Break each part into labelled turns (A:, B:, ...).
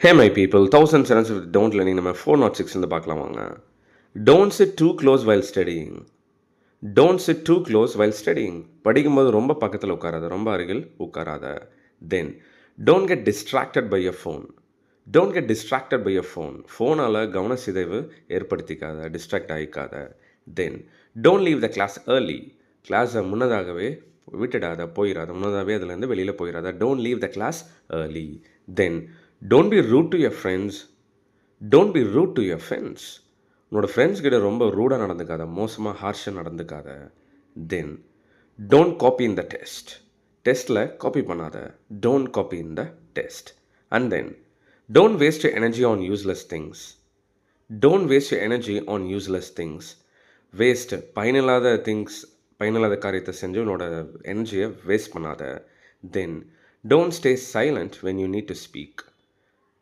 A: Hey my people, thousands and of don't learning நம்ம 406 இருந்து பார்க்கலாம் வாங்க. Don't sit too close while studying. Don't sit too close while studying. படிக்கும்போது ரொம்ப பக்கத்தில் உட்காராத, ரொம்ப அருகில் உட்காராத. Then, don't get distracted by your phone. Don't get distracted by your phone. ஃபோனால் கவன சிதைவு ஏற்படுத்திக்காத, distract ஆகிக்காத. Then, don't leave the class early. கிளாஸை முன்னதாகவே விட்டுடாத, போயிடாத, முன்னதாகவே அதுலேருந்து வெளியில் போயிடாத. Don't leave the class early. Then, don't be rude to your friends. Don't be rude to your friends. உன்னோட ஃப்ரெண்ட்ஸ் கிட்ட ரொம்ப ரூடாக நடந்துக்காத, மோசமாக ஹார்ஷாக நடந்துக்காத. Then don't copy in the test. டெஸ்ட்டில் காப்பி பண்ணாத. Don't copy in the test. And then don't waste your energy on useless things. Don't waste your energy on useless things. Waste பயனில்லாத காரியத்தை செஞ்சு உன்னோட எனர்ஜியை வேஸ்ட் பண்ணாத. Then don't stay silent when you need to speak.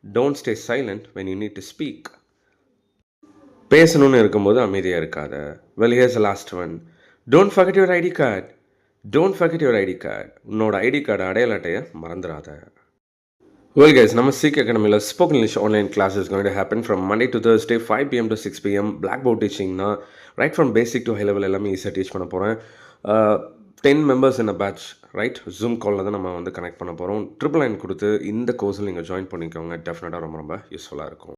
A: Don't stay silent when you need to speak. பேசணும்னு இருக்கும்போது அமைதியாக இருக்காத. Well, here's the last one. Don't forget your ID card. Don't forget your ID card. உன்னோட ID card அடையாள அட்டையை மறந்துடாத. Well guys, நம்ம CK Academyல spoken English online class is going to happen from Monday to Thursday 5 PM to 6 PM. Blackboard teachingனா right from basic to high level எல்லாமே ஈஸியாக teach பண்ண போகிறேன். 10 members in a batch, right? Zoom காலில் தான் நம்ம கனெக்ட் பண்ண போகிறோம். 999 கொடுத்து இந்த கோர்ஸில் நீங்கள் ஜாயின் பண்ணிக்கோங்க. டெஃபினட்டாக ரொம்ப யூஸ்ஃபுல்லாக இருக்கும்.